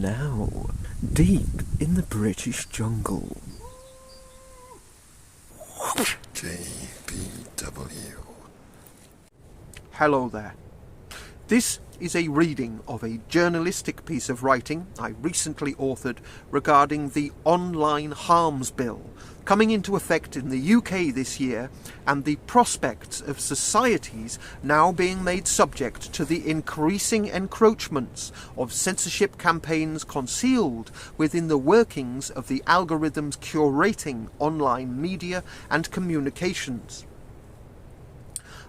Now, deep in the British jungle. JPW. Hello there. This is a reading of a journalistic piece of writing I recently authored regarding the Online Harms Bill coming into effect in the UK this year and the prospects of societies now being made subject to the increasing encroachments of censorship campaigns concealed within the workings of the algorithms curating online media and communications.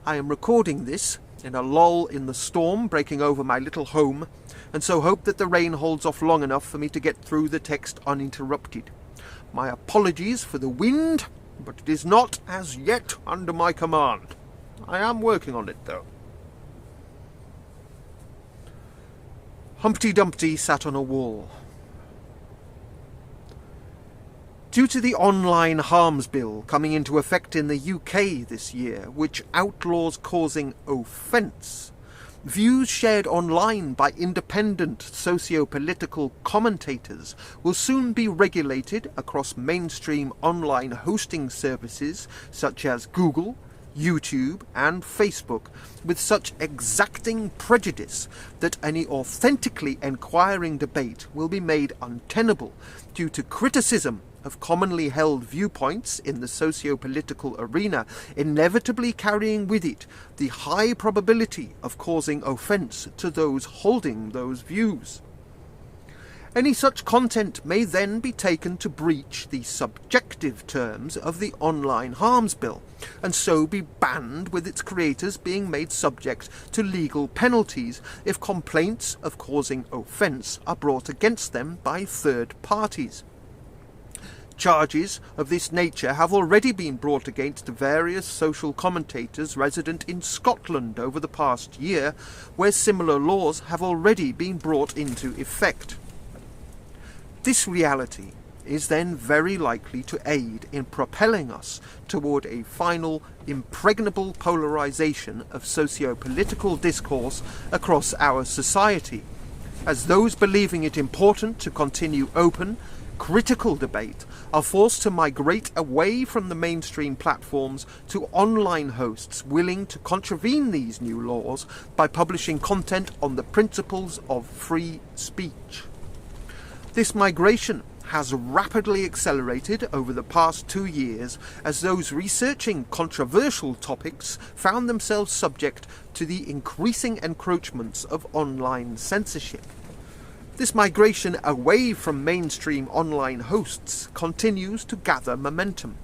I am recording this in a lull in the storm breaking over my little home, and so hope that the rain holds off long enough for me to get through the text uninterrupted. My apologies for the wind, but it is not as yet under my command. I am working on it, though. Humpty Dumpty sat on a wall. Due to the Online Harms Bill coming into effect in the UK this year, which outlaws causing offence, views shared online by independent socio-political commentators will soon be regulated across mainstream online hosting services such as Google, YouTube and Facebook, with such exacting prejudice that any authentically enquiring debate will be made untenable due to criticism of commonly held viewpoints in the socio-political arena, inevitably carrying with it the high probability of causing offence to those holding those views. Any such content may then be taken to breach the subjective terms of the Online Harms Bill, and so be banned, with its creators being made subject to legal penalties if complaints of causing offence are brought against them by third parties. Charges of this nature have already been brought against various social commentators resident in Scotland over the past year, where similar laws have already been brought into effect. This reality is then very likely to aid in propelling us toward a final, impregnable polarisation of socio-political discourse across our society, as those believing it important to continue open, critical debate are forced to migrate away from the mainstream platforms to online hosts willing to contravene these new laws by publishing content on the principles of free speech. This migration has rapidly accelerated over the past 2 years as those researching controversial topics found themselves subject to the increasing encroachments of online censorship. This migration away from mainstream online hosts continues to gather momentum.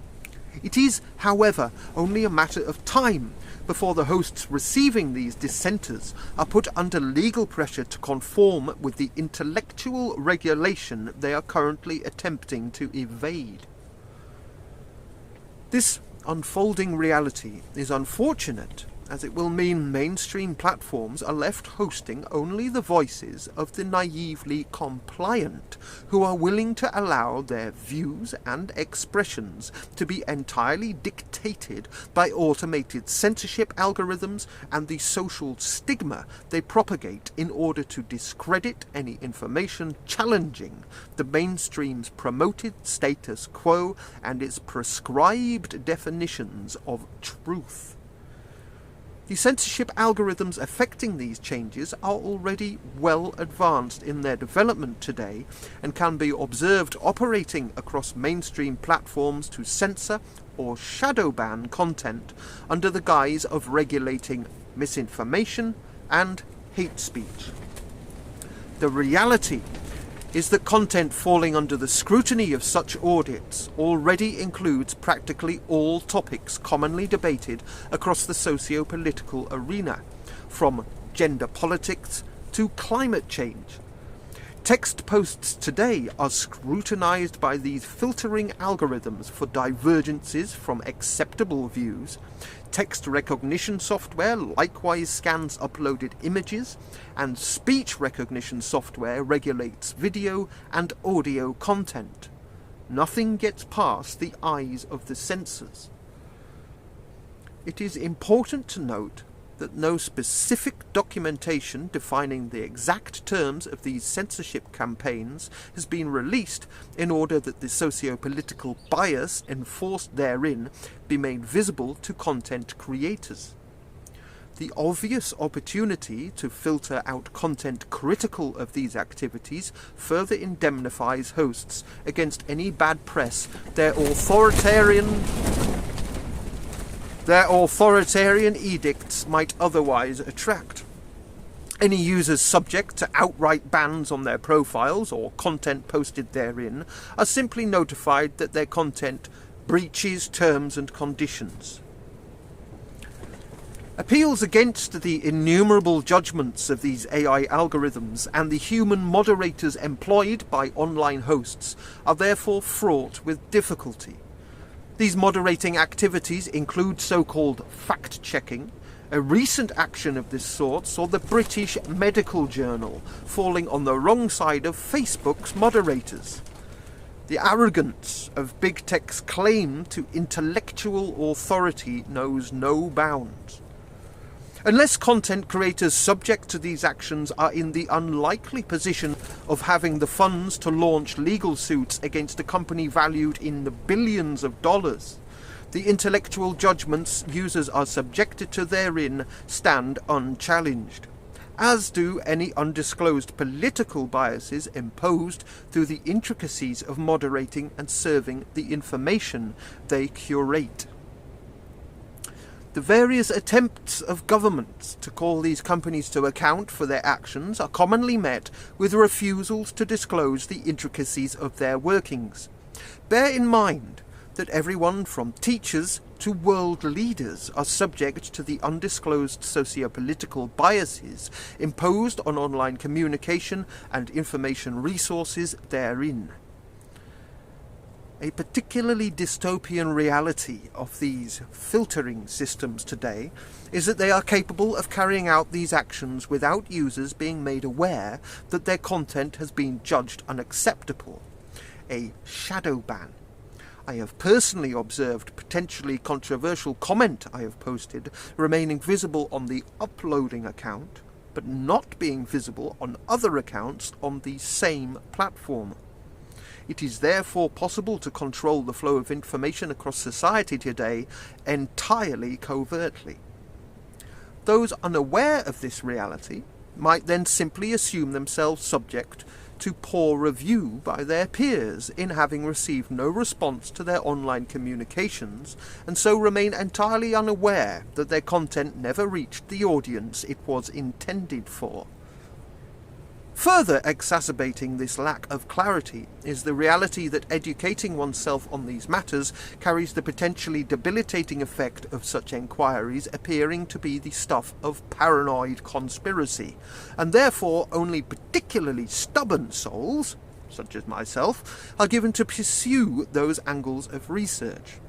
It is, however, only a matter of time before the hosts receiving these dissenters are put under legal pressure to conform with the intellectual regulation they are currently attempting to evade. This unfolding reality is unfortunate, as it will mean mainstream platforms are left hosting only the voices of the naively compliant, who are willing to allow their views and expressions to be entirely dictated by automated censorship algorithms and the social stigma they propagate in order to discredit any information challenging the mainstream's promoted status quo and its prescribed definitions of truth. The censorship algorithms affecting these changes are already well advanced in their development today and can be observed operating across mainstream platforms to censor or shadow ban content under the guise of regulating misinformation and hate speech. The reality is that content falling under the scrutiny of such audits already includes practically all topics commonly debated across the socio-political arena, from gender politics to climate change. Text posts today are scrutinized by these filtering algorithms for divergences from acceptable views. Text recognition software likewise scans uploaded images, and speech recognition software regulates video and audio content. Nothing gets past the eyes of the censors. It is important to note that no specific documentation defining the exact terms of these censorship campaigns has been released in order that the socio-political bias enforced therein be made visible to content creators. The obvious opportunity to filter out content critical of these activities further indemnifies hosts against any bad press their authoritarian edicts might otherwise attract. Any users subject to outright bans on their profiles or content posted therein are simply notified that their content breaches terms and conditions. Appeals against the innumerable judgments of these AI algorithms and the human moderators employed by online hosts are therefore fraught with difficulty. These moderating activities include so-called fact-checking. A recent action of this sort saw the British Medical Journal falling on the wrong side of Facebook's moderators. The arrogance of big tech's claim to intellectual authority knows no bounds. Unless content creators subject to these actions are in the unlikely position of having the funds to launch legal suits against a company valued in the billions of dollars, the intellectual judgments users are subjected to therein stand unchallenged, as do any undisclosed political biases imposed through the intricacies of moderating and serving the information they curate. The various attempts of governments to call these companies to account for their actions are commonly met with refusals to disclose the intricacies of their workings. Bear in mind that everyone from teachers to world leaders are subject to the undisclosed socio-political biases imposed on online communication and information resources therein. A particularly dystopian reality of these filtering systems today is that they are capable of carrying out these actions without users being made aware that their content has been judged unacceptable. A shadow ban. I have personally observed potentially controversial comment I have posted remaining visible on the uploading account, but not being visible on other accounts on the same platform. It is therefore possible to control the flow of information across society today entirely covertly. Those unaware of this reality might then simply assume themselves subject to poor review by their peers in having received no response to their online communications, and so remain entirely unaware that their content never reached the audience it was intended for. Further exacerbating this lack of clarity is the reality that educating oneself on these matters carries the potentially debilitating effect of such enquiries appearing to be the stuff of paranoid conspiracy, and therefore only particularly stubborn souls, such as myself, are given to pursue those angles of research.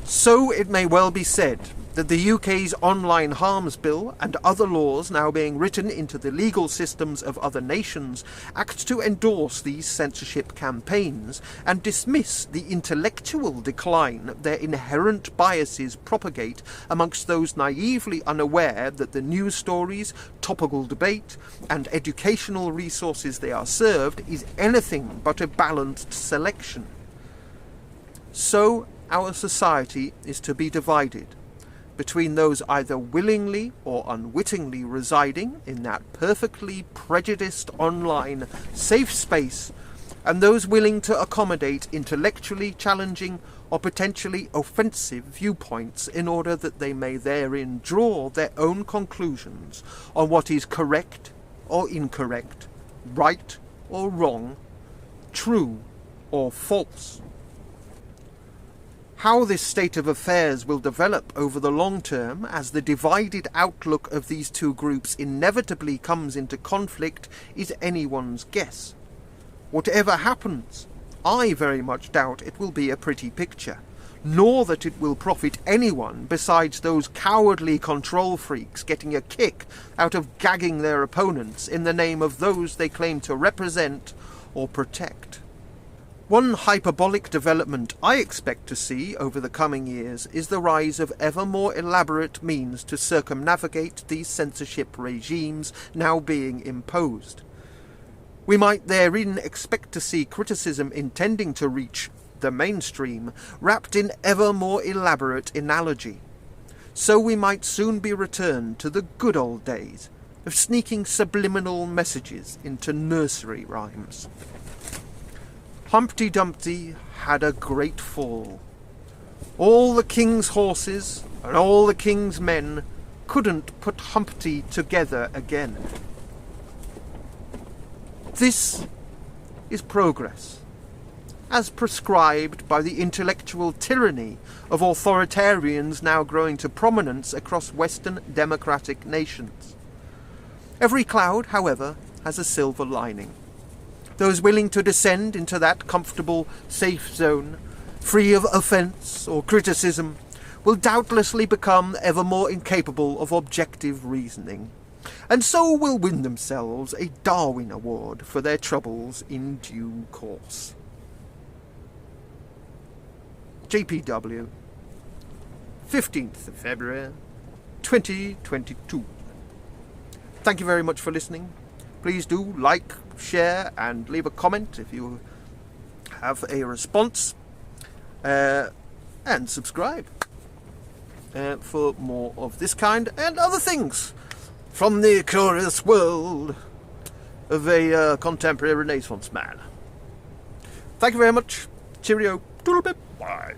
So it may well be said that the UK's Online Harms Bill and other laws now being written into the legal systems of other nations act to endorse these censorship campaigns and dismiss the intellectual decline their inherent biases propagate amongst those naively unaware that the news stories, topical debate, and educational resources they are served is anything but a balanced selection. So our society is to be divided between those either willingly or unwittingly residing in that perfectly prejudiced online safe space and those willing to accommodate intellectually challenging or potentially offensive viewpoints in order that they may therein draw their own conclusions on what is correct or incorrect, right or wrong, true or false. How this state of affairs will develop over the long term as the divided outlook of these two groups inevitably comes into conflict is anyone's guess. Whatever happens, I very much doubt it will be a pretty picture, nor that it will profit anyone besides those cowardly control freaks getting a kick out of gagging their opponents in the name of those they claim to represent or protect. One hyperbolic development I expect to see over the coming years is the rise of ever more elaborate means to circumnavigate these censorship regimes now being imposed. We might therein expect to see criticism intending to reach the mainstream wrapped in ever more elaborate analogy. So we might soon be returned to the good old days of sneaking subliminal messages into nursery rhymes. Humpty Dumpty had a great fall. All the king's horses and all the king's men couldn't put Humpty together again. This is progress, as prescribed by the intellectual tyranny of authoritarians now growing to prominence across Western democratic nations. Every cloud, however, has a silver lining. Those willing to descend into that comfortable, safe zone, free of offence or criticism, will doubtlessly become ever more incapable of objective reasoning, and so will win themselves a Darwin Award for their troubles in due course. JPW, 15th of February, 2022. Thank you very much for listening. Please do like, share, and leave a comment if you have a response, and subscribe for more of this kind and other things from the curious world of a contemporary Renaissance man. Thank you very much. Cheerio. Toodle-pip. Bye.